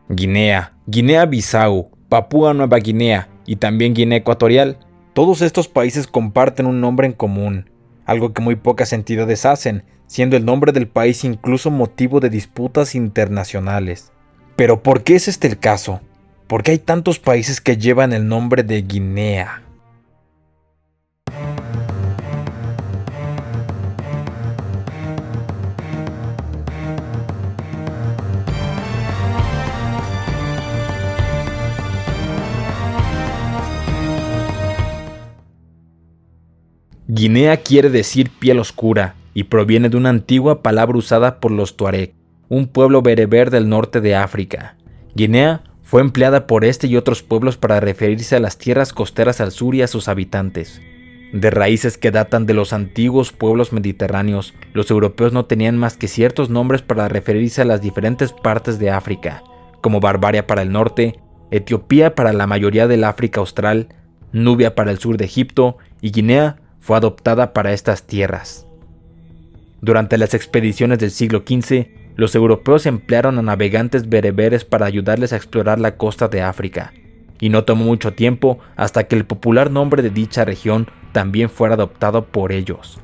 Guinea, Guinea-Bissau, Papúa Nueva Guinea y también Guinea Ecuatorial. Todos estos países comparten un nombre en común, algo que muy pocas entidades hacen, siendo el nombre del país incluso motivo de disputas internacionales. Pero ¿por qué es este el caso? ¿Por qué hay tantos países que llevan el nombre de Guinea? Guinea quiere decir piel oscura y proviene de una antigua palabra usada por los tuareg, un pueblo bereber del norte de África. Guinea fue empleada por este y otros pueblos para referirse a las tierras costeras al sur y a sus habitantes. De raíces que datan de los antiguos pueblos mediterráneos, los europeos no tenían más que ciertos nombres para referirse a las diferentes partes de África, como Barbaria para el norte, Etiopía para la mayoría del África austral, Nubia para el sur de Egipto y Guinea fue adoptada para estas tierras. Durante las expediciones del siglo XV, los europeos emplearon a navegantes bereberes para ayudarles a explorar la costa de África, y no tomó mucho tiempo hasta que el popular nombre de dicha región también fuera adoptado por ellos.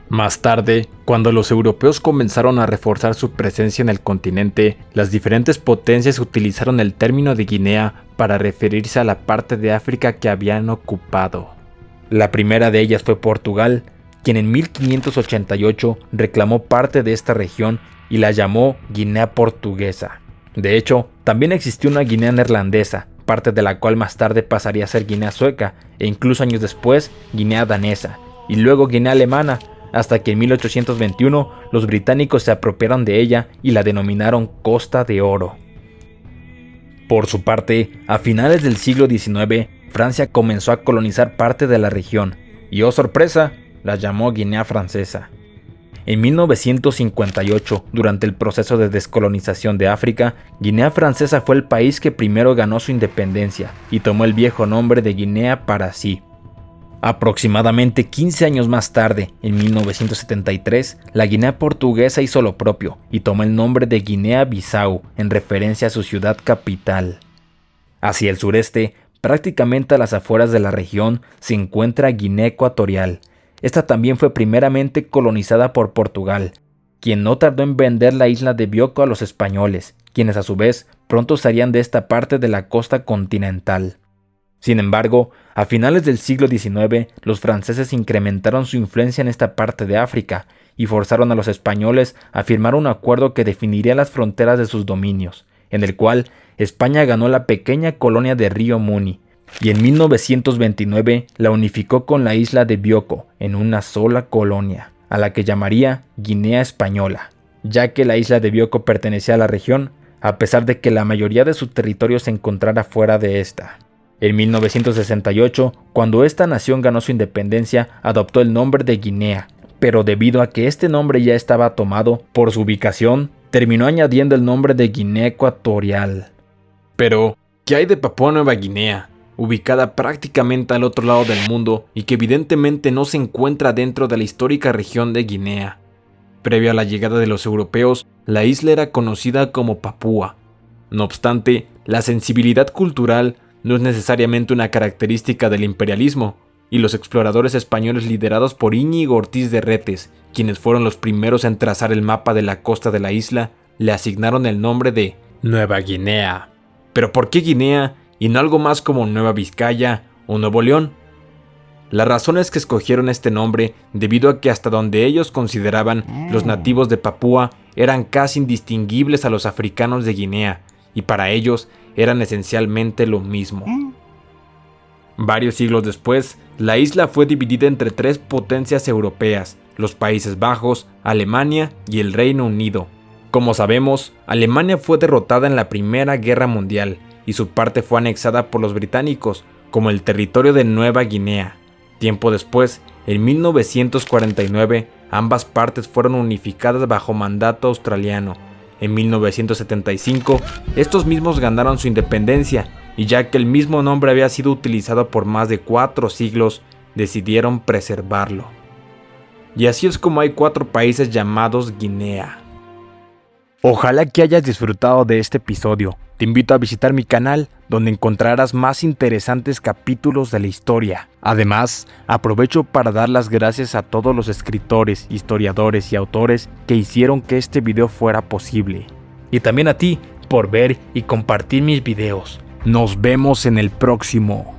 Más tarde, cuando los europeos comenzaron a reforzar su presencia en el continente, las diferentes potencias utilizaron el término de Guinea para referirse a la parte de África que habían ocupado. La primera de ellas fue Portugal, quien en 1588 reclamó parte de esta región y la llamó Guinea Portuguesa. De hecho, también existió una Guinea Neerlandesa, parte de la cual más tarde pasaría a ser Guinea Sueca e incluso años después Guinea Danesa y luego Guinea Alemana, hasta que en 1821 los británicos se apropiaron de ella y la denominaron Costa de Oro. Por su parte, a finales del siglo XIX, Francia comenzó a colonizar parte de la región y, oh sorpresa, la llamó Guinea Francesa. En 1958, durante el proceso de descolonización de África, Guinea Francesa fue el país que primero ganó su independencia y tomó el viejo nombre de Guinea para sí. Aproximadamente 15 años más tarde, en 1973, la Guinea Portuguesa hizo lo propio y tomó el nombre de Guinea-Bissau en referencia a su ciudad capital. Hacia el sureste, prácticamente a las afueras de la región, se encuentra Guinea Ecuatorial. Esta también fue primeramente colonizada por Portugal, quien no tardó en vender la isla de Bioko a los españoles, quienes a su vez pronto se harían de esta parte de la costa continental. Sin embargo, a finales del siglo XIX, los franceses incrementaron su influencia en esta parte de África y forzaron a los españoles a firmar un acuerdo que definiría las fronteras de sus dominios, en el cual España ganó la pequeña colonia de Río Muni, y en 1929 la unificó con la isla de Bioko en una sola colonia, a la que llamaría Guinea Española, ya que la isla de Bioko pertenecía a la región, a pesar de que la mayoría de su territorio se encontrara fuera de esta. En 1968, cuando esta nación ganó su independencia, adoptó el nombre de Guinea, pero debido a que este nombre ya estaba tomado por su ubicación, terminó añadiendo el nombre de Guinea Ecuatorial. Pero, ¿qué hay de Papúa Nueva Guinea, ubicada prácticamente al otro lado del mundo y que evidentemente no se encuentra dentro de la histórica región de Guinea? Previo a la llegada de los europeos, la isla era conocida como Papúa. No obstante, la sensibilidad cultural no es necesariamente una característica del imperialismo, y los exploradores españoles liderados por Íñigo Ortiz de Retes, quienes fueron los primeros en trazar el mapa de la costa de la isla, le asignaron el nombre de Nueva Guinea. ¿Pero por qué Guinea y no algo más como Nueva Vizcaya o Nuevo León? La razón es que escogieron este nombre debido a que hasta donde ellos consideraban los nativos de Papúa eran casi indistinguibles a los africanos de Guinea, y para ellos eran esencialmente lo mismo. Varios siglos después, la isla fue dividida entre tres potencias europeas, los Países Bajos, Alemania y el Reino Unido. Como sabemos, Alemania fue derrotada en la Primera Guerra Mundial y su parte fue anexada por los británicos, como el territorio de Nueva Guinea. Tiempo después, en 1949, ambas partes fueron unificadas bajo mandato australiano. En 1975, estos mismos ganaron su independencia, y ya que el mismo nombre había sido utilizado por más de 4 siglos, decidieron preservarlo. Y así es como hay 4 países llamados Guinea. Ojalá que hayas disfrutado de este episodio. Te te invito a visitar mi canal, donde encontrarás más interesantes capítulos de la historia. Además, aprovecho para dar las gracias a todos los escritores, historiadores y autores que hicieron que este video fuera posible. Y también a ti por ver y compartir mis videos. Nos vemos en el próximo.